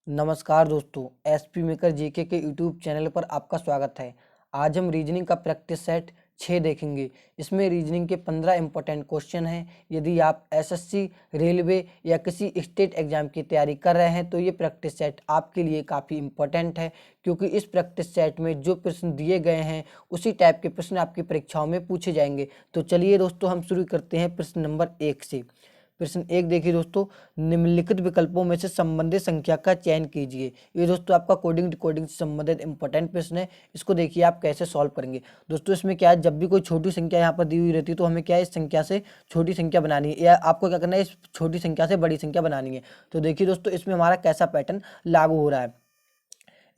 नमस्कार दोस्तों, SP maker GK के यूट्यूब चैनल पर आपका स्वागत है। आज हम रीजनिंग का प्रैक्टिस सेट 6 देखेंगे। इसमें रीजनिंग के 15 इंपॉर्टेंट क्वेश्चन हैं। यदि आप एसएससी, रेलवे या किसी स्टेट एग्जाम की तैयारी कर रहे हैं तो ये प्रैक्टिस सेट आपके लिए काफ़ी इंपॉर्टेंट है, क्योंकि इस प्रैक्टिस सेट में जो प्रश्न दिए गए हैं उसी टाइप के प्रश्न आपकी परीक्षाओं में पूछे जाएंगे। तो चलिए दोस्तों, हम शुरू करते हैं प्रश्न नंबर 1 से। प्रश्न 1 देखिए दोस्तों, निम्नलिखित विकल्पों में से संबंधित संख्या का चयन कीजिए। ये दोस्तों आपका कोडिंग डिकोडिंग से संबंधित इंपॉर्टेंट प्रश्न है। इसको देखिए आप कैसे सॉल्व करेंगे। दोस्तों इसमें क्या है, जब भी कोई छोटी संख्या यहाँ पर दी हुई रहती है तो हमें क्या है, इस संख्या से छोटी संख्या बनानी है, या आपको क्या करना है, इस छोटी संख्या से बड़ी संख्या बनानी है। तो देखिए दोस्तों, इसमें हमारा कैसा पैटर्न लागू हो रहा है।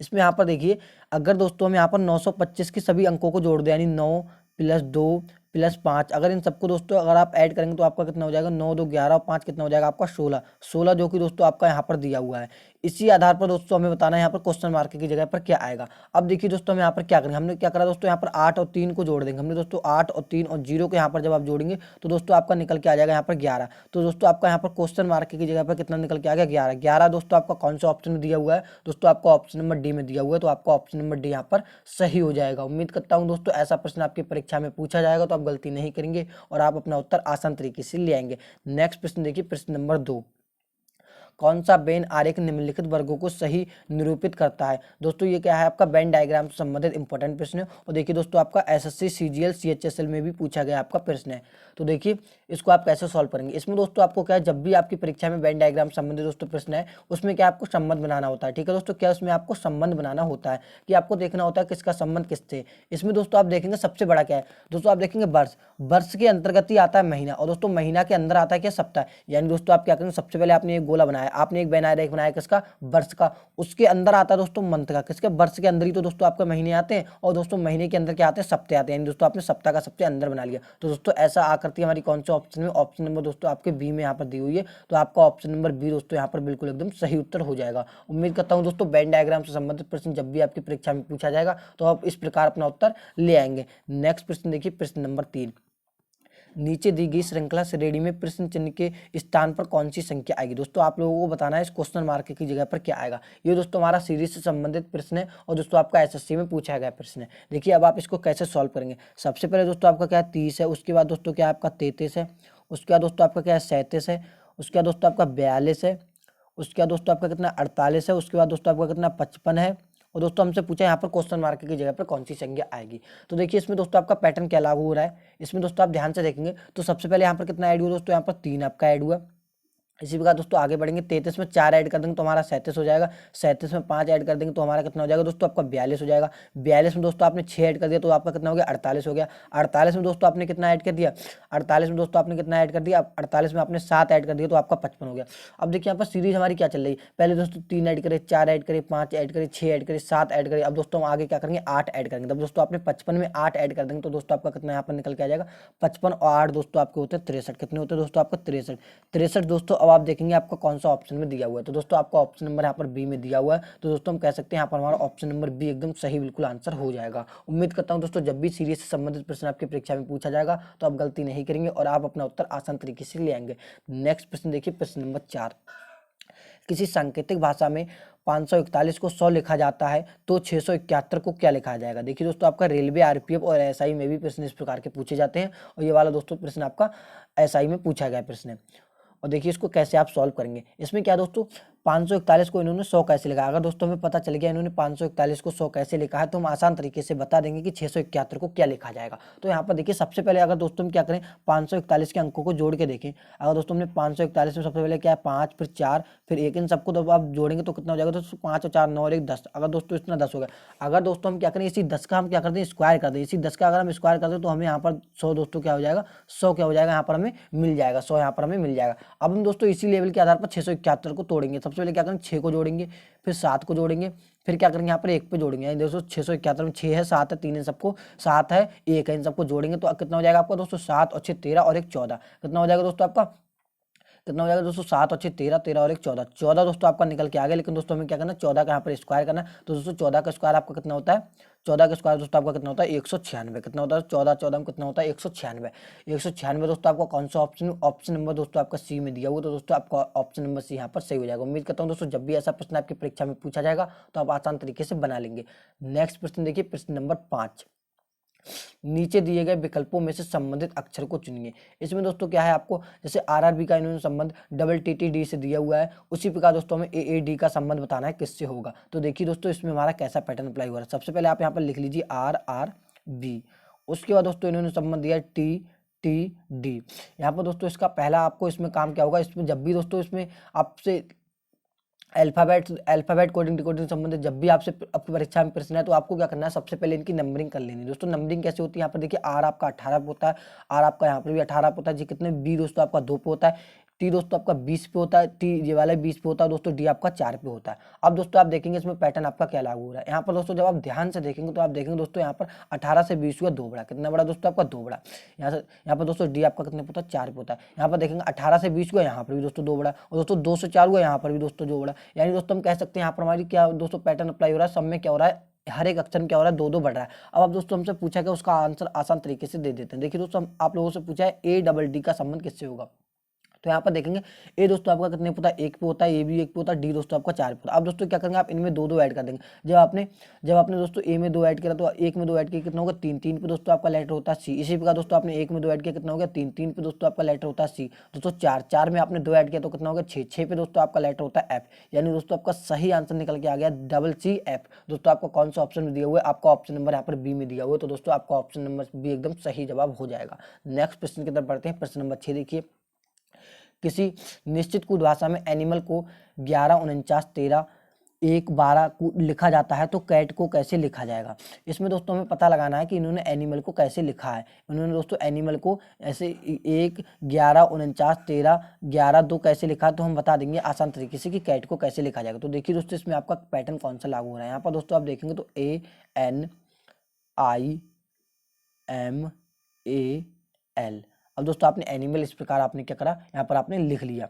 इसमें यहाँ पर देखिए, अगर दोस्तों हम यहाँ पर 925 के सभी अंकों को जोड़ दें, यानी 9 + 2 + 5, अगर इन सबको दोस्तों अगर आप ऐड करेंगे तो आपका कितना हो जाएगा, 9 2 11 और 5 कितना हो जाएगा आपका 16। 16 जो कि दोस्तों आपका यहाँ पर दिया हुआ है। इसी आधार पर दोस्तों हमें बताना है यहाँ पर क्वेश्चन मार्क की जगह पर क्या आएगा। अब देखिए दोस्तों, हम यहाँ पर क्या करेंगे, हमने क्या करा दोस्तों, यहाँ पर 8 और 3 को जोड़ देंगे। हमने दोस्तों 8 और 3 और 0 को यहाँ पर जब आप जोड़ेंगे तो दोस्तों आपका निकल के आ जाएगा यहाँ पर 11। तो दोस्तों आपका यहाँ पर क्वेश्चन मार्क की जगह पर कितना निकल के आ गया, 11। 11 दोस्तों आपका कौन सा ऑप्शन में दिया हुआ है, दोस्तों आपका ऑप्शन नंबर डी में दिया हुआ है। तो आपका ऑप्शन नंबर डी यहाँ पर सही हो जाएगा। उम्मीद करता हूँ दोस्तों ऐसा प्रश्न आपकी परीक्षा में पूछा जाएगा तो आप गलती नहीं करेंगे और आप अपना उत्तर आसान तरीके से ले आएंगे। नेक्स्ट प्रश्न देखिए, प्रश्न नंबर 2। कौन सा वेन आरेख निम्नलिखित वर्गों को सही निरूपित करता है। दोस्तों ये क्या है, आपका वेन डायग्राम से संबंधित इंपॉर्टेंट प्रश्न है। और देखिए दोस्तों, आपका एसएससी, सीजीएल, सीएचएसएल में भी पूछा गया आपका प्रश्न है। तो देखिए इसको आप कैसे सॉल्व करेंगे। इसमें दोस्तों आपको क्या है, जब भी आपकी परीक्षा में वेन डायग्राम संबंधित दोस्तों प्रश्न है, उसमें क्या आपको संबंध बनाना होता है। ठीक है दोस्तों, क्या उसमें आपको संबंध बनाना होता है कि आपको देखना होता है किसका संबंध किससे। इसमें दोस्तों आप देखेंगे सबसे बड़ा क्या है, दोस्तों आप देखेंगे वर्ष। वर्ष के अंतर्गत ही आता है महीना, और दोस्तों महीना के अंदर आता है क्या, सप्ताह। यानी दोस्तों आप क्या करेंगे, सबसे पहले आपने एक गोला बनाया, आपने एक वेन आरेख बनाया किसका, वर्ष का। उसके अंदर आता है दोस्तों मंथ का, किसके, वर्ष के अंदर ही तो दोस्तों आपके महीने आते हैं, और दोस्तों महीने के अंदर क्या आते हैं, सप्ते आते हैं। यानी दोस्तों आपने सप्ताह का सबसे अंदर बना लिया। तो दोस्तों ऐसा आकृति हमारी कौन से ऑप्शन में, ऑप्शन नंबर दोस्तों आपके बी में यहाँ पर दी हुई है। तो आपका ऑप्शन नंबर बी दोस्तों यहाँ पर बिल्कुल एकदम सही उत्तर हो जाएगा। उम्मीद करता हूँ दोस्तों वेन डायग्राम से संबंधित प्रश्न जब भी आपकी परीक्षा में पूछा जाएगा तो आप इस प्रकार अपना उत्तर ले आएंगे। नेक्स्ट प्रश्न देखिए, प्रश्न नंबर 3। नीचे दी गई श्रृंखला श्रेणी में प्रश्न चिन्ह के स्थान पर कौन सी संख्या आएगी। दोस्तों आप लोगों को बताना है इस क्वेश्चन मार्क की जगह पर क्या आएगा। ये दोस्तों हमारा सीरीज से संबंधित प्रश्न है और दोस्तों आपका एसएससी में पूछा गया प्रश्न है। देखिए अब आप इसको कैसे सॉल्व करेंगे। सबसे पहले दोस्तों आपका क्या है, 30 है। उसके बाद दोस्तों क्या है आपका 33 है। उसके बाद दोस्तों आपका क्या है, 37 है। उसके बाद दोस्तों आपका 42 है। उसके बाद दोस्तों आपका कितना 48 है। उसके बाद दोस्तों आपका कितना 55 है। और दोस्तों हमसे पूछा यहाँ पर क्वेश्चन मार्क की जगह पर कौन सी संख्या आएगी। तो देखिए इसमें दोस्तों आपका पैटर्न क्या लागू हो रहा है। इसमें दोस्तों आप ध्यान से देखेंगे तो सबसे पहले यहाँ पर कितना ऐड हुआ दोस्तों, यहाँ पर 3 आपका ऐड हुआ। इसी प्रकार दोस्तों आगे बढ़ेंगे, 33 में 4 ऐड कर देंगे तो हमारा 37 हो जाएगा। 37 में 5 ऐड कर देंगे तो हमारा कितना हो जाएगा दोस्तों, आपका 42 हो जाएगा। 42 में दोस्तों आपने 6 ऐड कर दिया तो आपका कितना हो गया, 48 हो गया। 48 में दोस्तों आपने कितना ऐड कर दिया, 48 में दोस्तों आपने कितना ऐड कर दिया, 48 में आपने 7 ऐड कर दिया तो आपका 55 हो गया। अब देखिए यहाँ पर सीरीज हमारी क्या चल रही है, पहले दोस्तों 3 ऐड करे, 4 ऐड करे, 5 ऐड करे, 6 ऐड करे, 7 ऐड करे। अब दोस्तों हम आगे क्या करेंगे, 8 ऐड करेंगे। तब दोस्तों आपने 55 में 8 ऐड कर देंगे तो दोस्तों आपका कितना यहाँ पर निकल के आ जाएगा, 55 और 8 दोस्तों आपके होते हैं 63। कितने होते हैं दोस्तों आपका 63। 63 दोस्तों अब आप देखेंगे आपका कौन सा ऑप्शन में दिया हुआ है। तो दोस्तों आपका ऑप्शन नंबर यहाँ पर बी में दिया हुआ है। तो दोस्तों हम कह सकते हैं यहाँ पर हमारा ऑप्शन नंबर बी एकदम सही बिल्कुल आंसर हो जाएगा। उम्मीद करता हूँ दोस्तों जब भी सीरीज से संबंधित प्रश्न आपकी परीक्षा में पूछा जाएगा तो आप गलती नहीं करेंगे और आप अपना उत्तर आसान तरीके से ले आएंगे। नेक्स्ट प्रश्न देखिए, प्रश्न नंबर 4। किसी सांकेतिक भाषा में 541 को 100 लिखा जाता है तो 671 को क्या लिखा जाएगा। देखिए दोस्तों आपका रेलवे, आरपीएफ और एसआई में भी प्रश्न इस प्रकार के पूछे जाते हैं और ये वाला दोस्तों प्रश्न आपका एसआई में पूछा गया प्रश्न है। और देखिए इसको कैसे आप सॉल्व करेंगे। इसमें क्या दोस्तों, 541 को इन्होंने 100 कैसे लिखा। अगर दोस्तों हमें पता चल गया इन्होंने 541 को 100 कैसे लिखा है तो हम आसान तरीके से बता देंगे कि 671 को क्या लिखा जाएगा। तो यहाँ पर देखिए सबसे पहले अगर दोस्तों हम क्या करें, 541 के अंकों को जोड़ के देखें। अगर दोस्तों हमने 541 में सबसे पहले क्या है 5, फिर 4, फिर 1, इन सबको तो आप जोड़ेंगे तो कितना हो जाएगा दोस्तों, 5 और 4 9 और 1 10। अगर दोस्तों इतना 10 हो गया। अगर दोस्तों हम क्या करें, इसी 10 का हम क्या करते हैं स्क्वायर कर दें। इसी 10 का अगर हम स्क्वायर कर दें तो हमें यहाँ पर 100 दोस्तों क्या हो जाएगा, 100 क्या हो जाएगा यहाँ पर हमें मिल जाएगा, 100 यहाँ पर हमें मिल जाएगा। अब हम दोस्तों इसी लेवल के आधार पर 671 को तोड़ेंगे। सबसे पहले क्या करेंगे, 6 को जोड़ेंगे, फिर 7 को जोड़ेंगे, फिर क्या करेंगे यहाँ पर 1 पे जोड़ेंगे। यानी दोस्तों 671 में 6 है, 7 है, 3 है, सबको 7 है, 1 है, इन सबको जोड़ेंगे तो कितना हो जाएगा आपका दोस्तों, 7 और 6 13 और 1 14। कितना हो जाएगा दोस्तों आपका, कितना हो जाएगा दोस्तों 7 और 6 13, 13 और 1 14, 14 दोस्तों आपका निकल के आ गया। लेकिन दोस्तों हमें क्या करना है, 14 का यहाँ पर स्क्वायर करना है। तो दोस्तों 14 का स्क्वायर आपका कितना होता है, 14 का स्क्वायर दोस्तों आपका कितना होता है 196। कितना होता है 14 14 में कितना होता है 196। 196 दोस्तों आपका कौन सा ऑप्शन, ऑप्शन नंबर दोस्तों आपका सी में दिया हुआ। तो दोस्तों आपका ऑप्शन नंबर सी यहाँ पर सही हो जाएगा। उम्मीद करता हूँ दोस्तों जब भी ऐसा प्रश्न आपकी परीक्षा में पूछा जाएगा तो आप आसान तरीके से बना लेंगे। नेक्स्ट प्रश्न देखिए, प्रश्न नंबर 5। नीचे दिए गए विकल्पों में से संबंधित अक्षर को चुनिए। इसमें दोस्तों क्या है, आपको जैसे आरआरबी का इन्होंने संबंध डबल टीटीडी से दिया हुआ है, उसी प्रकार दोस्तों हमें एएडी का संबंध बताना है किससे होगा। तो देखिए दोस्तों इसमें हमारा कैसा पैटर्न अप्लाई हो रहा है। सबसे पहले आप यहाँ पर लिख लीजिए आरआरबी। उसके बाद दोस्तों इन्होंने संबंध दिया टी टी डी। यहाँ पर दोस्तों इसका पहला आपको इसमें काम क्या होगा, इसमें जब भी दोस्तों इसमें आपसे अल्फाबेट कोडिंग डिकोडिंग संबंधित जब भी आपसे आपकी परीक्षा में प्रश्न है तो आपको क्या करना है, सबसे पहले इनकी नंबरिंग कर लेनी है। दोस्तों नंबरिंग कैसे होती है, यहाँ पर देखिए आर आपका 18 पे होता है, आर आपका यहाँ पर भी 18 पे होता है जी, कितने बी दोस्तों आपका 2 पे होता है, टी दोस्तों आपका 20 पे होता है, टी ये वाला 20 पे होता है दोस्तों, डी आपका 4 पे होता है। अब दोस्तों आप देखेंगे इसमें पैटर्न आपका क्या लागू हो रहा है। यहाँ पर दोस्तों जब आप ध्यान से देखेंगे तो आप देखेंगे दोस्तों यहाँ पर 18 से 20 हुआ 2 बड़ा, कितना बड़ा दोस्तों आपका 2 बड़ा। यहाँ पर दोस्तों डी आपका कितने पे होता है 4 पे होता है। यहाँ पर देखेंगे 18 से 20 हुआ, यहाँ पर भी दोस्तों 2 बड़ा, और दोस्तों 2 से 4 हुआ, यहाँ पर भी दोस्तों 2 बड़ा। यानी दोस्तों हम कह सकते हैं यहाँ पर हमारी क्या दोस्तों पैटर्न अप्लाई हो रहा है, सब में क्या हो रहा है, हर एक अक्षर में क्या हो रहा है 2 2 बढ़ रहा है। अब आप दोस्तों हमसे पूछा कि उसका आंसर आसान तरीके से दे देते हैं। देखिए दोस्तों आप लोगों से पूछा है ए डबल डी का संबंध किससे होगा। तो यहाँ पर देखेंगे ए दोस्तों आपका कितने पे होता है 1 पे होता है, ए भी 1 पे होता है, डी दोस्तों आपका 4 पे होता है। अब दोस्तों क्या करेंगे, आप इनमें 2 2 ऐड कर देंगे। जब आपने दोस्तों ए में 2 ऐड किया तो 1 में 2 ऐड किया कितना होगा 3, 3 पे दोस्तों आपका लेटर होता है सी। इसी प्रकार दोस्तों आपने 1 में 2 ऐड किया कितना हो गया 3, 3 पे दोस्तों आपका लेटर होता है सी। दोस्तों 4, 4 में आपने 2 ऐड किया तो कितना हो गया 6, 6 पे दोस्तों आपका लेटर होता है एफ। यानी दोस्तों आपका सही आंसर निकल के आ गया डबल सी एफ। दोस्तों आपको कौन सा ऑप्शन में दिया हुआ है, आपका ऑप्शन नंबर यहाँ पर बी में दिया हुआ है। तो दोस्तों आपका ऑप्शन नंबर बी एकदम सही जवाब हो जाएगा। नेक्स्ट प्रश्न की तरफ बढ़ते हैं। प्रश्न नंबर 6 देखिए, किसी निश्चित कूद भाषा में एनिमल को 11 49 13 1 12 को लिखा जाता है तो कैट को कैसे लिखा जाएगा। इसमें दोस्तों हमें पता लगाना है कि इन्होंने एनिमल को कैसे लिखा है। इन्होंने दोस्तों एनिमल को ऐसे 1 11 49 13 11 2 कैसे लिखा है, तो हम बता देंगे आसान तरीके से कि कैट को कैसे लिखा जाएगा। तो देखिए दोस्तों इसमें आपका पैटर्न कौन सा लागू हो रहा है। यहाँ पर दोस्तों आप देखेंगे तो ANIMAL। अब दोस्तों आपने एनिमल इस प्रकार आपने क्या करा, यहाँ पर आपने लिख लिया।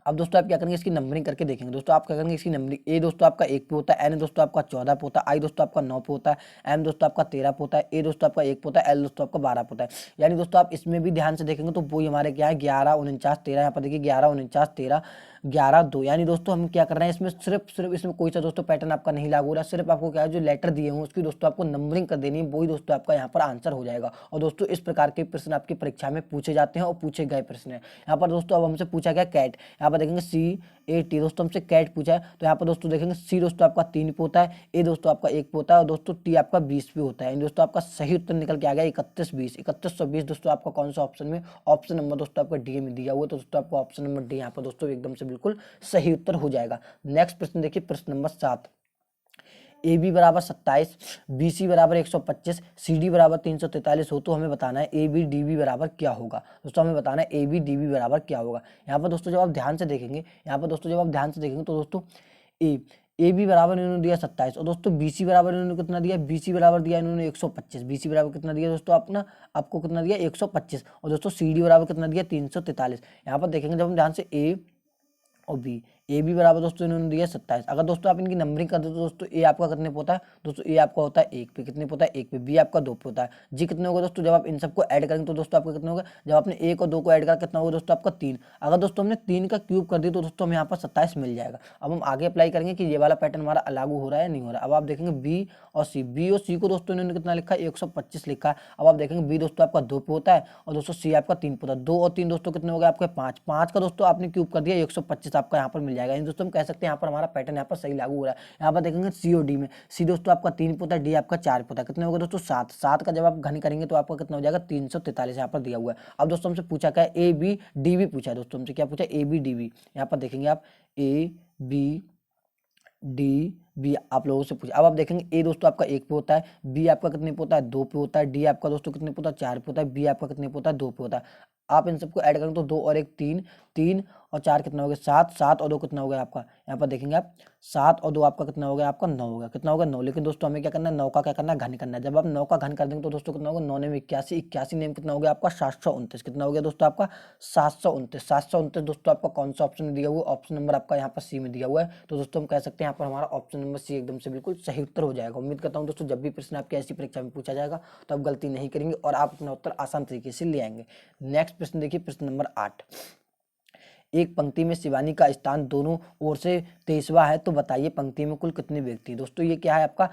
अब दोस्तों आप क्या करेंगे, इसकी नंबरिंग करके देखेंगे। दोस्तों आप क्या करेंगे, इसकी नंबरिंग ए दोस्तों आपका 1 पे होता है, एन दोस्तों आपका 14 पे होता है, आई दोस्तों आपका 9 पे होता है, एम दोस्तों आपका 13 पे होता है, ए दोस्तों आपका 1 पे होता है, एल दोस्तों आपका 12 पे होता है। यानी दोस्तों आप इसमें भी ध्यान से देखेंगे तो वो हमारे क्या है 11 49 13। यहाँ पर देखिए 11 49 13 11 2। यानी दोस्तों हम क्या कर रहे हैं, इसमें सिर्फ इसमें कोई सा दोस्तों पैटर्न आपका नहीं लागू हो रहा है। सिर्फ आपको क्या है जो लेटर दिए हुए उसकी दोस्तों आपको नंबरिंग कर देनी है, वही दोस्तों आपका यहाँ पर आंसर हो जाएगा। और दोस्तों इस प्रकार के प्रश्न आपकी परीक्षा में पूछे जाते हैं और पूछे गए प्रश्न है। यहाँ पर दोस्तों अब हमसे पूछा गया कैट, यहाँ पर देखेंगे CAT दोस्तों हमसे कैट पूछा है। तो यहाँ पर दोस्तों देखेंगे सी दोस्तों आपका 3 पे होता है, ए दोस्तों आपका 1 पे होता है, और दोस्तों टी आपका 20 पे होता है। दोस्तों आपका सही उत्तर निकल के आ गया 3120 दोस्तों आपका कौन सा ऑप्शन में, ऑप्शन नंबर दोस्तों आपका डी में दिया हुआ है। तो दोस्तों आपका ऑप्शन नंबर डी यहाँ पर दोस्तों एकदम से बिल्कुल सही उत्तर हो जाएगा। नेक्स्ट प्रश्न देखिए, प्रश्न नंबर 7। AB बराबर 27, BC बराबर 125, CD बराबर 343 हो तो हमें बताना है AB DB बराबर क्या होगा। दोस्तों हमें बताना है AB DB बराबर क्या होगा। यहाँ पर दोस्तों जब आप ध्यान से देखेंगे, तो दोस्तों ए बी बराबर इन्होंने दिया 27, और दोस्तों BC बराबर इन्होंने कितना दिया, BC बराबर दिया इन्होंने 125। BC बराबर कितना दिया दोस्तों आपको कितना दिया 125, और दोस्तों CD बराबर कितना दिया 343। यहाँ पर देखेंगे जब हम ध्यान से A और बी, ए बी बराबर दोस्तों इन्होंने दिया 27। अगर दोस्तों आप इनकी नंबरिंग कर दो तो दोस्तों ए आपका कितने पे होता है, दोस्तों ए आपका होता है 1 पे, कितने पे होता है 1 पे, बी आपका 2 पे होता है, जी कितने होगा दोस्तों, जब आप इन सबको ऐड करेंगे तो दोस्तों आपका कितना होगा, जब आपने 1 और 2 को ऐड करा कितना होगा दोस्तों आपका 3। अगर दोस्तों हमने 3 का क्यूब कर दिया तो दोस्तों हमें यहाँ पर 27 मिल जाएगा। अब हम आगे अप्लाई करेंगे कि ये वाला पैटर्न हमारा लागू हो रहा है नहीं हो रहा है। अब आप देखेंगे बी और सी को दोस्तों इन्होंने कितना लिखा है 125 लिखा है। अब आप देखेंगे बी दोस्तों आपका 2 पे होता है, और दोस्तों सी आपका 3 पे होता है। 2 और 3 दोस्तों कितने हो गए आपके 5, 5 का दोस्तों आपने क्यूब कर दिया 125 आपका यहाँ पर मिल जाएगा। दोस्तों हम कह सकते हैं यहाँ पर हमारा पैटर्न यहाँ पर सही लागू हो रहा है। यहाँ पर देखेंगे सी और डी में, सी दोस्तों आपका 3 पे होता है, डी आपका 4 पे होता है, कितने होगा दोस्तों 7, 7 का जब आप घन करेंगे तो आपका कितना हो जाएगा 343 यहाँ पर दिया हुआ है। अब दोस्तों हमसे पूछा क्या है ए बी डी बी पूछा है। दोस्तों हमसे क्या पूछा ए बी डी बी, यहाँ पर देखेंगे आप ए बी डी बी आप लोगों से पूछा। अब आप देखेंगे ए दोस्तों आपका 1 पे होता है, बी आपका कितने पे होता है 2 पे होता है, डी आपका दोस्तों कितने पे होता है 4 पे होता है, बी आपका कितने पे होता है 2 पे होता है। आप इन सबको ऐड करेंगे तो 2 और 1 3, 3 और 4 कितना हो गया 7, 7 और 2 कितना हो गया आपका, यहाँ पर देखेंगे आप 7 और 2 आपका कितना हो गया आपका 9 हो गया, कितना होगा 9। लेकिन दोस्तों हमें क्या करना है, 9 का क्या करना है, घन करना है। जब आप 9 का घन कर देंगे तो दोस्तों कितना होगा, 9 में 81, 81 नेम कितना हो गया आपका 729, कितना हो गया दोस्तों आपका 729। 729 दोस्तों आपका कौन सा ऑप्शन में दिया हुआ है, ऑप्शन नंबर आपका यहाँ पर सी में दिया हुआ है। तो दोस्तों हम कह सकते हैं यहाँ पर हमारा ऑप्शन नंबर सी एकदम से बिल्कुल सही उत्तर हो जाएगा। उम्मीद करता हूँ दोस्तों जब भी प्रश्न आपकी ऐसी परीक्षा में पूछा जाएगा तो आप गलती नहीं करेंगे और आप अपना उत्तर आसान तरीके से ले आएंगे। नेक्स्ट प्रश्न देखिए, प्रश्न नंबर 8। एक पंक्ति में शिवानी का स्थान दोनों ओर से 23वां है, तो बताइए पंक्ति में कुल कितने व्यक्ति हैं। दोस्तों ये क्या है, आपका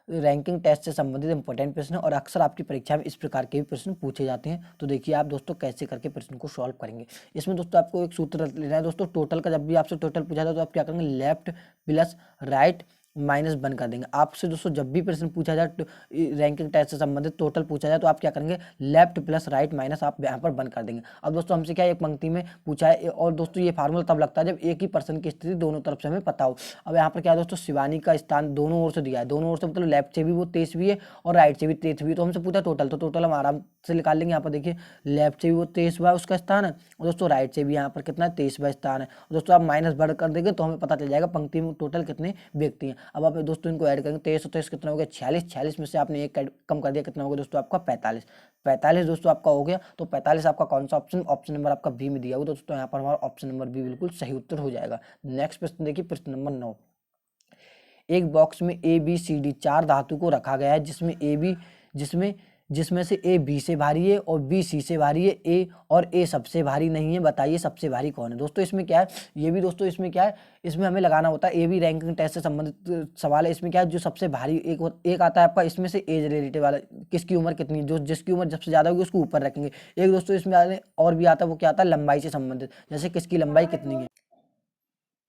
रैंकिंग टेस्ट से संबंधित इंपॉर्टेंट प्रश्न है और अक्सर आपकी परीक्षा में इस प्रकार के भी प्रश्न पूछे जाते हैं। तो देखिए आप दोस्तों कैसे करके प्रश्न को सॉल्व करेंगे। इसमें दोस्तों आपको एक सूत्र लेना है दोस्तों, टोटल का जब भी आपसे टोटल पूछा जाए तो आप क्या करेंगे, लेफ्ट प्लस राइट माइनस 1 कर देंगे। आपसे दोस्तों जब भी प्रश्न पूछा जाए रैंकिंग टेस्ट से संबंधित टोटल पूछा जाए तो आप क्या करेंगे, लेफ्ट प्लस राइट माइनस आप यहाँ पर 1 कर देंगे। अब दोस्तों हमसे क्या एक पंक्ति में पूछा है और दोस्तों ये फार्मूला तब लगता है जब एक ही पर्सन की स्थिति दोनों तरफ से हमें पता हो। अब यहाँ पर क्या है दोस्तों, शिवानी का स्थान दोनों ओर से दिया है, दोनों ओर से मतलब लेफ्ट से भी वो 23वीं है और राइट से भी 23वीं है। तो हमसे पूछा टोटल, तो टोटल हम आराम से निकाल लेंगे। यहाँ पर देखिए लेफ्ट से भी वो 23वां उसका स्थान है और दोस्तों राइट से भी यहाँ पर कितना है 23वां स्थान है। दोस्तों आप माइनस बढ़ कर देंगे तो हमें पता चल जाएगा पंक्ति में टोटल कितने व्यक्ति हैं। अब आप दोस्तों इनको ऐड करेंगे, 23 और 23 कितना हो गया 46, 46 में से आपने एक कम कर दिया, कितना हो गया दोस्तों आपका 45, 45 दोस्तों आपका हो गया। तो 45 आपका कौन सा ऑप्शन, ऑप्शन नंबर आपका बी में दिया हुआ, दोस्तों यहाँ पर हमारा ऑप्शन नंबर बी बिल्कुल सही उत्तर हो जाएगा। नेक्स्ट प्रश्न देखिए, प्रश्न नंबर 9। एक बॉक्स में ए बी सी डी 4 धातु को रखा गया है जिसमें ए बी जिसमें से ए बी से भारी है और बी सी से भारी है, ए और ए सबसे भारी नहीं है, बताइए सबसे भारी कौन है। दोस्तों इसमें क्या है, ये भी दोस्तों इसमें क्या है, इसमें हमें लगाना होता है, ए बी रैंकिंग टेस्ट से संबंधित सवाल है। इसमें क्या है, जो सबसे भारी एक आता है आपका, इसमें से एज रिलेटिव वाला, किसकी उम्र कितनी है, जो जिसकी उम्र सबसे ज़्यादा होगी उसको ऊपर रखेंगे। एक दोस्तों इसमें और भी आता है, वो क्या आता है, लंबाई से संबंधित, जैसे किसकी लंबाई कितनी है।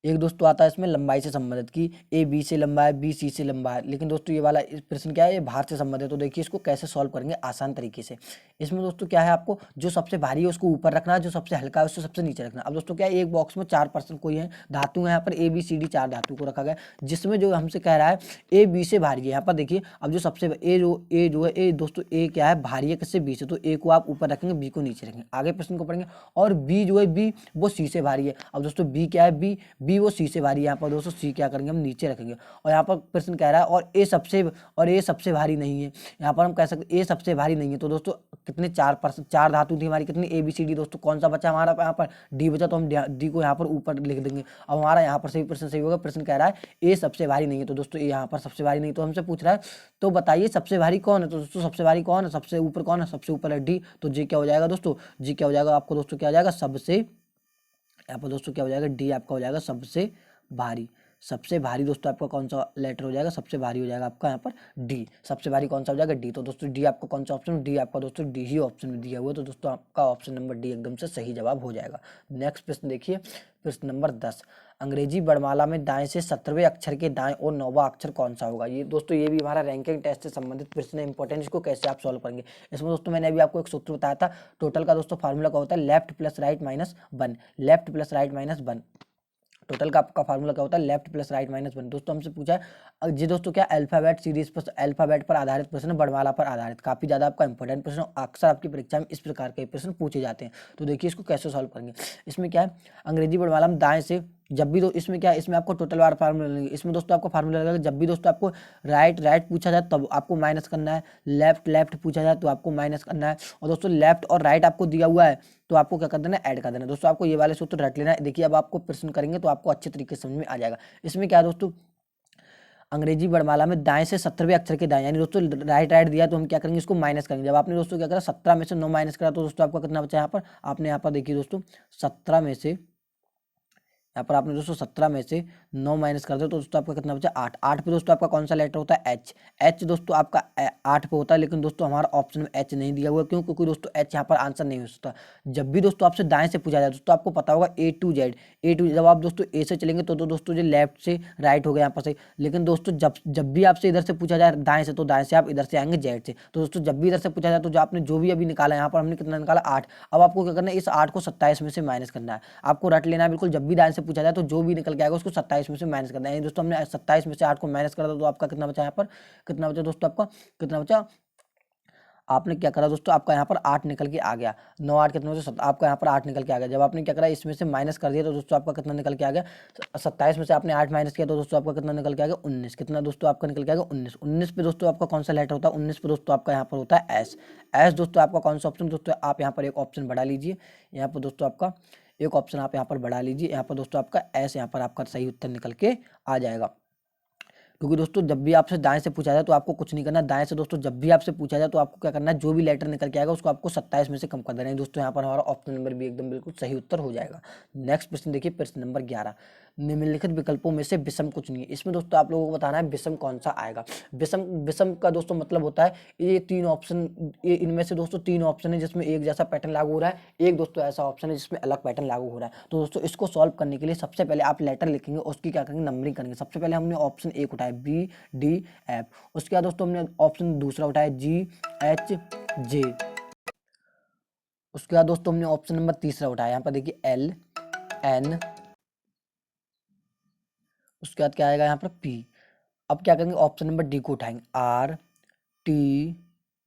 एक दोस्तों आता है इसमें लंबाई से संबंधित की ए बी से लंबा है, बी सी से लंबा है। लेकिन दोस्तों ये वाला इस प्रश्न क्या है, ये भार से संबंधित है। तो देखिए इसको कैसे सॉल्व करेंगे आसान तरीके से। इसमें दोस्तों क्या है, आपको जो सबसे भारी है उसको ऊपर रखना है, जो सबसे हल्का है उसको सबसे नीचे रखना। अब दोस्तों क्या है, एक बॉक्स में 4 पर्सन कोई है धातु है, यहाँ पर ए बी सी डी 4 धातु को रखा गया, जिसमें जो हमसे कह रहा है ए बी से भारी है। यहाँ पर देखिए अब जो सबसे ए जो है ए दोस्तों ए क्या है, भारी है किससे, बी से, तो ए को आप ऊपर रखेंगे, बी को नीचे रखेंगे। आगे प्रश्न को पढ़ेंगे, और बी जो है बी वो सी से भारी है। अब दोस्तों बी क्या है, बी वो सी से भारी है। यहाँ पर दोस्तों सी क्या करेंगे, हम नीचे रखेंगे। और यहाँ पर प्रश्न कह रहा है और ए सबसे भारी नहीं है। यहाँ पर हम कह सकते ए सबसे भारी नहीं है। तो दोस्तों कितने 4 धातु थी हमारी, कितनी ए बी सी डी। दोस्तों कौन सा बचा हमारा, यहाँ पर डी बचा, तो हम डी को यहाँ पर ऊपर लिख देंगे। अब हमारा यहाँ पर सही प्रश्न सही होगा। प्रश्न कह रहा है ए सबसे भारी नहीं है, तो दोस्तों ए यहाँ पर सबसे भारी नहीं, तो हमसे पूछ रहा है तो बताइए सबसे भारी कौन है। तो दोस्तों सबसे भारी कौन है, सबसे ऊपर कौन है, सबसे ऊपर है डी। तो जी क्या हो जाएगा दोस्तों, जी क्या हो जाएगा आपको दोस्तों, क्या हो जाएगा सबसे, यहाँ पर दोस्तों क्या हो जाएगा, डी आपका हो जाएगा सबसे भारी। सबसे भारी दोस्तों आपका कौन सा लेटर हो जाएगा, सबसे भारी हो जाएगा आपका यहाँ पर डी। सबसे भारी कौन सा हो जाएगा, डी। तो दोस्तों डी आपका कौन सा ऑप्शन, डी आपका दोस्तों डी ही ऑप्शन में दिया हुआ है। तो दोस्तों आपका ऑप्शन नंबर डी एकदम से सही जवाब हो जाएगा। नेक्स्ट प्रश्न देखिए, प्रश्न नंबर 10। अंग्रेजी वर्णमाला में दाएं से 17वें अक्षर के दाएं और 9वां अक्षर कौन सा होगा। ये दोस्तों ये भी हमारा रैंकिंग टेस्ट से संबंधित प्रश्न है, इंपॉर्टेंट। इसको कैसे आप सॉल्व करेंगे, इसमें दोस्तों मैंने अभी आपको एक सूत्र बताया था। टोटल का दोस्तों फार्मूला का होता है left plus right minus 1, left plus right minus 1। Total का आपका फार्मूला क्या होता है, लेफ्ट प्लस राइट माइनस 1। दोस्तों हमसे पूछा है जी दोस्तों क्या अल्फाबेट सीरीज पर, अल्फाबेट पर आधारित प्रश्न, वर्णमाला पर आधारित, काफी ज्यादा आपका इंपॉर्टेंट प्रश्न, अक्सर आपकी परीक्षा में इस प्रकार के प्रश्न पूछे जाते हैं। तो देखिए इसको कैसे सॉल्व करेंगे। इसमें क्या है, अंग्रेजी वर्णमाला में दाएं से जब भी, तो इसमें क्या है, इसमें आपको टोटल वार फार्मूला लगेगा। इसमें दोस्तों आपको फार्मूला लगेगा, जब भी दोस्तों आपको राइट पूछा जाए तब आपको माइनस करना है, लेफ्ट पूछा जाए तो आपको माइनस करना है। और दोस्तों लेफ्ट और राइट आपको दिया हुआ है तो आपको क्या कर देना है, ऐड कर देना। दोस्तों आपको ये वाले सूत्र रट लेना है। देखिए अब आपको प्रश्न करेंगे तो आपको अच्छे तरीके से समझ में आ जाएगा। इसमें क्या है दोस्तों, अंग्रेजी वर्णमाला में दाएं से 17वें अक्षर के दाएं, यानी दोस्तों राइट दिया तो हम क्या करेंगे, इसको माइनस करेंगे। जब आपने दोस्तों क्या करा 17 में से 9 माइनस करा तो दोस्तों आपका कितना बचा, यहाँ पर आपने यहाँ पर देखिए दोस्तों 17 में से, यहाँ पर आपने दोस्तों 17 में से 9 माइनस कर दो तो दोस्तों आपका कितना बचा 8। 8 पे दोस्तों आपका कौन सा लेटर होता है, एच। एच दोस्तों आपका 8 पे होता है, लेकिन दोस्तों हमारा ऑप्शन में एच नहीं दिया हुआ, क्यों, क्योंकि दोस्तों एच यहाँ पर आंसर नहीं हो सकता। जब भी दोस्तों आपसे दाएं से पूछा जाए दोस्तों आपको पता होगा ए टू जेड, जब आप दोस्तों ए से चलेंगे तो दोस्तों जो लेफ्ट से राइट हो गया यहाँ पर से। लेकिन दोस्तों जब भी आपसे इधर से पूछा जाए दाएं से, तो दाएं से आप इधर से आएंगे जेड से। तो दोस्तों जब भी इधर से पूछा जाए तो जो आपने जो भी अभी निकाला, यहाँ पर हमने कितना निकाला 8। अब आपको क्या करना है, इस 8 को 27 में से माइनस करना है। आपको रट लेना है बिल्कुल, जब भी दाएं से पूछा जाए तो जो भी निकल के आएगा उसको 27 में से माइनस करना है। दोस्तों हमने 27 में से 8 को माइनस कर दिया तो आपका कितना बचा, यहाँ पर कितना बचा दोस्तों, आपका कितना बचा आपने क्या करा दोस्तों, आपका यहाँ पर 8 निकल के आ गया, 9 8 कितना होता है, आपका यहाँ पर 8 निकल के आ गया। जब आपने क्या करा, इसमें से माइनस कर दिया तो दोस्तों आपका कितना निकल के आ गया, 27 में से आपने 8 माइनस किया तो दोस्तों आपका कितना निकल के आ गया, 19। कितना दोस्तों आपका निकल के आ गया, 19। 19 पे दोस्तों आपका कौन सा लेटर होता है, 19 पे दोस्तों आपका यहाँ पर होता है एस। एस दोस्तों आपका कौन सा ऑप्शन, दोस्तों आप यहाँ पर एक ऑप्शन बढ़ा लीजिए, यहाँ पर दोस्तों आपका एक ऑप्शन आप यहाँ पर बढ़ा लीजिए, यहाँ पर दोस्तों आपका एस, यहाँ पर आपका सही उत्तर निकल के आ जाएगा। क्योंकि दोस्तों जब भी आपसे दाएं से पूछा जाए तो आपको कुछ नहीं करना, दाएं से दोस्तों जब भी आपसे पूछा जाए तो आपको क्या करना है, जो भी लेटर निकल के आएगा उसको आपको 27 में से कम कर देना है। दोस्तों यहाँ पर हमारा ऑप्शन नंबर भी एकदम बिल्कुल सही उत्तर हो जाएगा। नेक्स्ट प्रश्न देखिए, प्रश्न नंबर 11, निम्नलिखित विकल्पों में से विषम कुछ नहीं है। इसमें दोस्तों आप लोगों को बताना है विषम कौन सा आएगा। विषम विषम का दोस्तों मतलब होता है ये 3 ऑप्शन, ये इनमें से दोस्तों 3 ऑप्शन है जिसमें एक जैसा पैटर्न लागू हो रहा है, एक दोस्तों ऐसा ऑप्शन है जिसमें अलग पैटर्न लागू हो रहा है। तो दोस्तों इसको सॉल्व करने के लिए सबसे पहले आप लेटर लिखेंगे, उसकी क्या करेंगे, नंबरिंग करेंगे। सबसे पहले हमने ऑप्शन 1 उठाया बी डी एफ, उसके बाद दोस्तों हमने ऑप्शन दूसरा उठाया जी एच जे, उसके बाद दोस्तों हमने ऑप्शन नंबर तीसरा उठाया, यहाँ पर देखिए एल एन, उसके बाद क्या आएगा यहाँ पर पी। अब क्या करेंगे, ऑप्शन नंबर डी को उठाएंगे, आर टी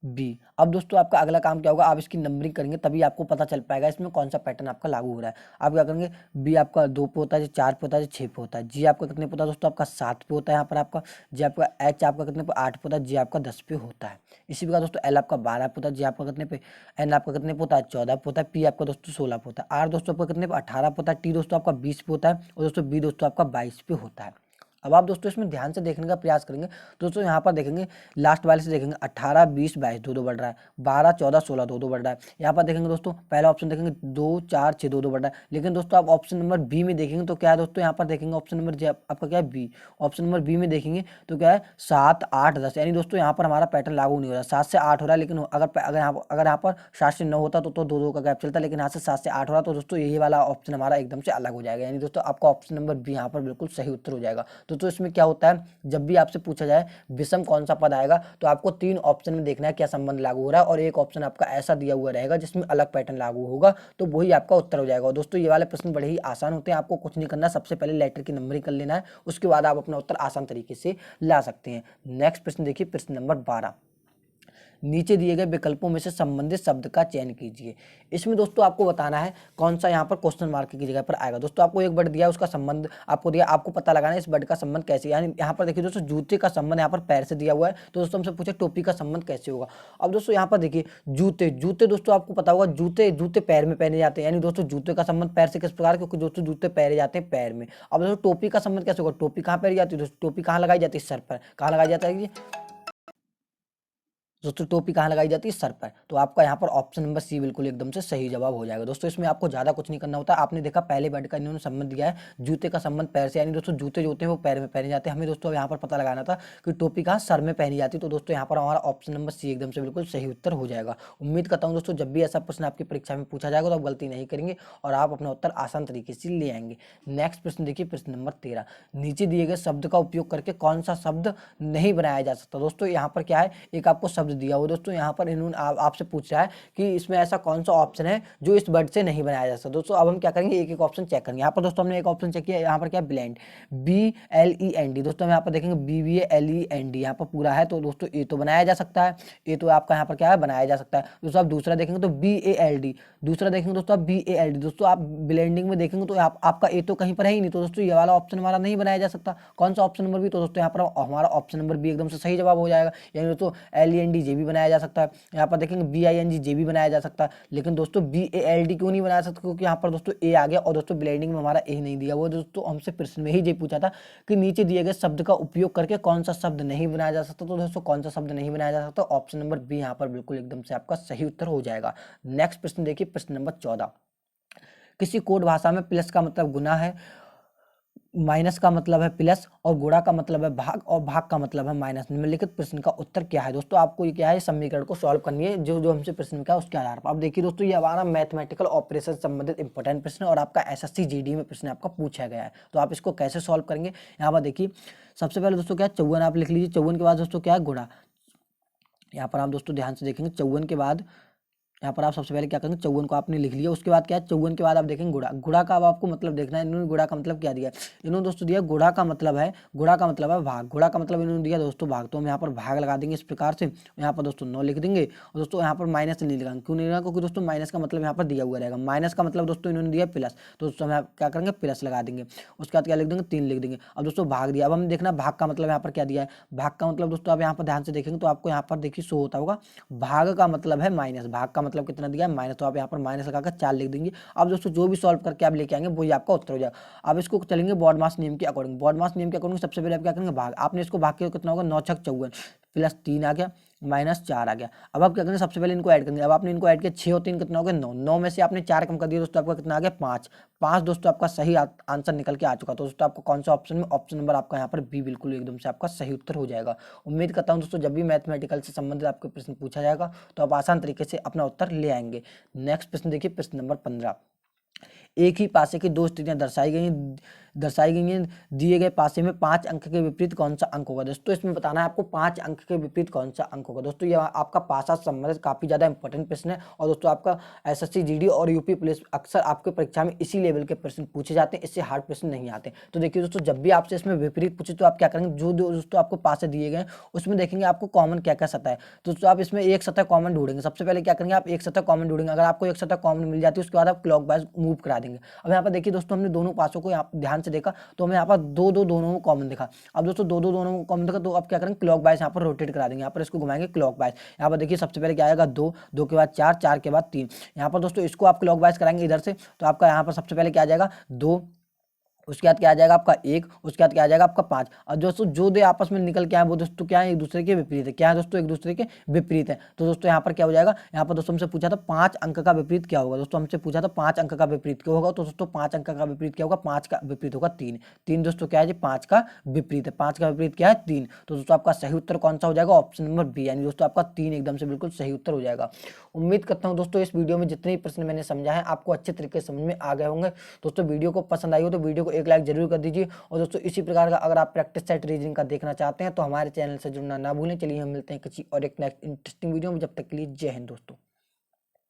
बी। अब दोस्तों आपका अगला काम क्या होगा, आप इसकी नंबरिंग करेंगे तभी आपको पता चल पाएगा इसमें कौन सा पैटर्न आपका लागू हो रहा है। आप क्या करेंगे, बी आपका 2 पे होता है, 4 पे होता है, 6 पे होता है, जी आपका कितने पे होता है दोस्तों, आपका 7 पे होता है यहाँ पर आपका, जी आपका एच आपका कितने पे, 8 पे होता है, जी आपका 10 पे होता है। इसी प्रकार दोस्तों एल आपका 12 पे होता है, जी आपका कितने पे, एन आपका कितने पे होता है, 14 पे होता है, पी आपका दोस्तों 16 पे होता है, आर दोस्तों आपका कितने पे, 18 पे होता है, टी दोस्तों आपका 20 पे होता है, और दोस्तों बी दोस्तों आपका 22 पे होता है। अब आप दोस्तों इसमें ध्यान से देखने का प्रयास करेंगे, दोस्तों यहाँ पर देखेंगे लास्ट वाले से देखेंगे 18 20 22 दो बढ़ रहा है, 12 14 16 दो बढ़ रहा है। यहाँ पर देखेंगे दोस्तों पहला ऑप्शन देखेंगे 2 4 6 दो बढ़ रहा है, लेकिन दोस्तों आप ऑप्शन नंबर बी में देखेंगे तो क्या है दोस्तों, यहाँ पर देखेंगे ऑप्शन नंबर आपका क्या है बी, ऑप्शन नंबर बी में देखेंगे तो क्या है 7 8 10, यानी दोस्तों यहाँ पर हमारा पैटर्न लागू नहीं हो रहा, 7 से 8 हो रहा है, लेकिन अगर यहाँ पर 7 से 9 होता तो 2 का गैप चलता, लेकिन यहाँ से 7 से 8 हो रहा तो दोस्तों यही वाला ऑप्शन हमारा एकदम से अलग हो जाएगा, यानी दोस्तों आपका ऑप्शन नंबर बी यहाँ पर बिल्कुल सही उत्तर हो जाएगा। दोस्तों इसमें क्या होता है, जब भी आपसे पूछा जाए विषम कौन सा पद आएगा तो आपको 3 ऑप्शन में देखना है क्या संबंध लागू हो रहा है, और एक ऑप्शन आपका ऐसा दिया हुआ रहेगा जिसमें अलग पैटर्न लागू होगा, तो वही आपका उत्तर हो जाएगा। दोस्तों ये वाले प्रश्न बड़े ही आसान होते हैं, आपको कुछ नहीं करना, सबसे पहले लेटर की नंबरिंग कर लेना है, उसके बाद आप अपना उत्तर आसान तरीके से ला सकते हैं। नेक्स्ट प्रश्न देखिए, प्रश्न नंबर 12, नीचे दिए गए विकल्पों में से संबंधित शब्द का चयन कीजिए। इसमें दोस्तों आपको बताना है कौन सा यहाँ पर क्वेश्चन मार्क की जगह पर आएगा। दोस्तों आपको एक वर्ड दिया है, उसका संबंध आपको दिया, आपको पता लगाना है इस वर्ड का संबंध कैसे, यानी यहाँ पर देखिए दोस्तों जूते का संबंध यहाँ पर पैर से दिया हुआ है, तो दोस्तों हमसे पूछे टोपी का संबंध कैसे होगा। अब दोस्तों यहाँ पर देखिए जूते, जूते दोस्तों आपको पता होगा जूते जूते पैर में पहने जाते हैं, यानी दोस्तों जूते का संबंध पैर से किस प्रकार, क्योंकि दोस्तों जूते पहने जाते हैं पैर में। अब दोस्तों टोपी का संबंध कैसे होगा, टोपी कहाँ पहनी जाती है, दोस्तों टोपी कहाँ लगाई जाती है, सर पर। कहाँ लगाई जाता है, दोस्तों टोपी कहाँ लगाई जाती है, सर पर। तो आपका यहाँ पर ऑप्शन नंबर सी बिल्कुल एकदम से सही जवाब हो जाएगा। दोस्तों इसमें आपको ज़्यादा कुछ नहीं करना होता है, आपने देखा पहले वर्ड का इन्होंने संबंध दिया है जूते का संबंध पैर से, यानी दोस्तों जूते जो होते हैं वो पैर में पहने जाते हैं, हमें दोस्तों यहाँ पर पता लगाना था कि टोपी कहाँ सर में पहनी जाती है, तो दोस्तों यहाँ पर हमारा ऑप्शन नंबर सी एकदम से बिल्कुल सही उत्तर हो जाएगा। उम्मीद करता हूँ दोस्तों जब भी ऐसा प्रश्न आपकी परीक्षा में पूछा जाएगा तो आप गलती नहीं करेंगे और आप अपना उत्तर आसान तरीके से ले आएंगे। नेक्स्ट प्रश्न देखिए, प्रश्न नंबर 13, नीचे दिए गए शब्द का उपयोग करके कौन सा शब्द नहीं बनाया जा सकता। दोस्तों यहाँ पर क्या है, एक आपको शब्द दिया हो, दोस्तों यहाँ पर इन्होंने आपसे पूछ रहा है कि इसमें ऐसा कौन सा ऑप्शन है जो इस वर्ड से नहीं बनाया जा सकता। दोस्तों अब हम क्या करेंगे, एक एक ऑप्शन चेक करेंगे। यहाँ पर दोस्तों हमने एक ऑप्शन चेक किया, यहाँ पर क्या ब्लेंड, BLEND, दोस्तों हम यहाँ पर देखेंगे BBALEND यहाँ पर पूरा है, तो दोस्तों ये तो बनाया जा सकता है, ये तो आपका यहाँ पर क्या है बनाया जा सकता है। दोस्तों आप दूसरा देखेंगे तो BALD, दूसरा देखेंगे दोस्तों आप BALD, दोस्तों आप ब्लेंडिंग में देखेंगे तो आपका ए तो कहीं पर है ही नहीं, तो दोस्तों ये वाला ऑप्शन हमारा नहीं बनाया जा सकता। कौन सा ऑप्शन नंबर बी, तो दोस्तों यहाँ पर हमारा ऑप्शन नंबर बी एकदम से सही जवाब हो जाएगा, यानी दोस्तों LEND भी बनाया जा सकता है। यहाँ पर देखेंगे BING भी बनाया जा सकता है, लेकिन दोस्तों BALD क्यों नहीं बनाया सकता, क्योंकि यहाँ पर दोस्तों ए आ गया और दोस्तों ब्लेंडिंग में हमारा ए नहीं दिया। वो दोस्तों हमसे प्रश्न में ही ये पूछा था कि नीचे दिए गए शब्द का उपयोग करके कौन सा शब्द नहीं बनाया जा सकता, तो दोस्तों कौन सा शब्द नहीं बनाया जा सकता, ऑप्शन नंबर बी यहाँ पर बिल्कुल एकदम से आपका सही उत्तर हो जाएगा। नेक्स्ट प्रश्न देखिए, प्रश्न नंबर 14, किसी कोड भाषा में प्लस का मतलब गुना है, माइनस का मतलब है प्लस, और गुणा का मतलब है भाग, और भाग का मतलब है माइनस। निम्नलिखित प्रश्न का उत्तर क्या है। दोस्तों आपको ये क्या है, समीकरण को सॉल्व करनी है, जो जो हमसे प्रश्न क्या है उसके आधार पर। अब देखिए दोस्तों ये हमारा मैथमेटिकल ऑपरेशन संबंधित इंपॉर्टेंट प्रश्न और आपका SSC GD में प्रश्न आपका पूछा गया है, तो आप इसको कैसे सॉल्व करेंगे। यहाँ पर देखिए सबसे पहले दोस्तों क्या है 54 आप लिख लीजिए, 54 के बाद दोस्तों क्या है गुणा, यहाँ पर आप दोस्तों ध्यान से देखेंगे 54 के बाद यहाँ पर आप सबसे पहले क्या करेंगे, 54 को आपने लिख लिया। उसके बाद क्या है, 54 के बाद आप देखेंगे गुणा। गुणा का अब आपको मतलब देखना है, इन्होंने गुणा का मतलब क्या दिया है। इन्होंने दोस्तों दिया गुणा का मतलब है, गुणा का मतलब है भाग। गुणा का मतलब इन्होंने दिया दोस्तों भाग, तो हम यहाँ पर भाग लगा देंगे इस प्रकार से। यहाँ पर दोस्तों 9 लिख देंगे। और दोस्तों यहाँ पर माइनस नहीं लगाएंगे, क्यों नहीं लगाएंगे, क्योंकि दोस्तों माइनस का मतलब यहाँ पर दिया हुआ रहेगा। माइनस का मतलब दोस्तों इन्होंने दिया प्लस, तो दोस्तों हम यहाँ क्या करेंगे, प्लस लगा देंगे। उसके बाद क्या लिख देंगे, 3 लिख देंगे। अब दोस्तों भाग दिया। अब हम देखना भाग का मतलब यहाँ पर क्या दिया है। भाग का मतलब दोस्तों आप यहाँ पर ध्यान से देखेंगे तो आपको यहाँ पर देखिए शो होता होगा, भाग का मतलब है माइनस। भाग का मतलब कितना दिया है, माइनस, तो आप यहाँ पर माइनस लगाकर 4 लिख देंगे। अब दोस्तों जो भी सॉल्व करके आप लेके आएंगे वही आपका उत्तर हो जाएगा। अब इसको चलेंगे बॉडमास नियम के अकॉर्डिंग। बॉडमास नियम के अकॉर्डिंग सबसे पहले आप क्या करेंगे, भाग। आपने इसको भाग के कितना होगा, 9 छक 54 प्लस 3 आ गया, माइनस 4 आ गया। अब आप क्या करेंगे, सबसे पहले इनको ऐड करेंगे। अब आपने इनको ऐड किया, 6 और 3 कितना हो गया, 9। 9 में से आपने 4 कम कर दिया दोस्तों, आपका कितना आ गया, 5। 5 दोस्तों आपका सही आंसर निकल के आ चुका। तो दोस्तों आपको कौन सा ऑप्शन में, ऑप्शन नंबर आपका यहाँ पर बी बिल्कुल एकदम से आपका सही उत्तर हो जाएगा। उम्मीद करता हूँ दोस्तों जब भी मैथमेटिकल से संबंधित आपको प्रश्न पूछा जाएगा तो आप आसान तरीके से अपना उत्तर ले आएंगे। नेक्स्ट प्रश्न देखिए, प्रश्न नंबर 15। एक ही पासे की दो स्थितियां दर्शाई गई हैं। दिए गए पासे में 5 अंक के विपरीत कौन सा अंक होगा। दोस्तों इसमें बताना है आपको 5 अंक के विपरीत कौन सा अंक होगा। दोस्तों ये आपका पासा संबंधित काफी ज्यादा इंपॉर्टेंट प्रश्न है, और दोस्तों आपका एसएससी जीडी और यूपी पुलिस अक्सर आपके परीक्षा में इसी लेवल के प्रश्न पूछे जाते हैं, इससे हार्ड प्रश्न नहीं आते। तो देखिए दोस्तों जब भी आपसे इसमें विपरीत पूछे तो आप क्या करेंगे, जो दोस्तों आपको पासे दिए गए उसमें देखेंगे आपको कॉमन क्या क्या सतह है। तो दोस्तों आप इसमें एक सतह कॉमन ढूंढेंगे। सबसे पहले क्या करेंगे, आप एक सतह कॉमन ढूंढेंगे। अगर आपको एक सतह कॉमन मिल जाती है उसके बाद आप क्लॉक वाइज मूव करा देंगे। अब यहाँ पर देखिए दोस्तों हमने दोनों पासों को यहाँ ध्यान से देखा तो हमें यहाँ पर दो दो दोनों में कॉमन दिखा। अब दोस्तों दो दो दोनों में कॉमन दिखा तो अब क्या करेंगे, क्लॉक वाइज यहाँ पर रोटेट करा देंगे। यहाँ पर इसको घुमाएंगे क्लॉक वाइज। यहाँ पर देखिए सबसे पहले क्या आएगा, 2, 2 के बाद 4, 4 के बाद 3। यहाँ पर दोस्तों इसको आप क्लॉक वाइज कराएंगे इधर से, तो आपका यहाँ पर सबसे पहले क्या आ जाएगा, 2, उसके बाद क्या आ जाएगा आपका 1, उसके बाद क्या आ जाएगा आपका 5। और दोस्तों जो दो आपस में निकल के आए वो दोस्तों क्या है, एक दूसरे के विपरीत है। क्या है दोस्तों, एक दूसरे के विपरीत है। तो दोस्तों यहाँ पर क्या हो जाएगा, यहाँ पर दोस्तों हमसे पूछा था 5 अंक का विपरीत क्या होगा। दोस्तों हमसे पूछा था 5 अंक का विपरीत क्या होगा, तो दोस्तों 5 अंक का विपरीत क्या होगा, 5 का विपरीत होगा 3। 3 दोस्तों क्या है जी, 5 का विपरीत है। 5 का विपरीत क्या है, 3। तो दोस्तों आपका सही उत्तर कौन सा हो जाएगा, ऑप्शन नंबर बी, यानी दोस्तों आपका 3 एकदम से बिल्कुल सही उत्तर हो जाएगा। उम्मीद करता हूँ दोस्तों इस वीडियो में जितने भी प्रश्न मैंने समझा है आपको अच्छे तरीके से समझ में आ गए होंगे। दोस्तों वीडियो को पसंद आई हो तो वीडियो को एक लाइक जरूर कर दीजिए। और दोस्तों इसी प्रकार का अगर आप प्रैक्टिस सेट रीजनिंग का देखना चाहते हैं तो हमारे चैनल से जुड़ना ना भूलें। चलिए हम मिलते हैं किसी और एक नेक्स्ट इंटरेस्टिंग वीडियो में, जब तक के लिए जय हिंद दोस्तों।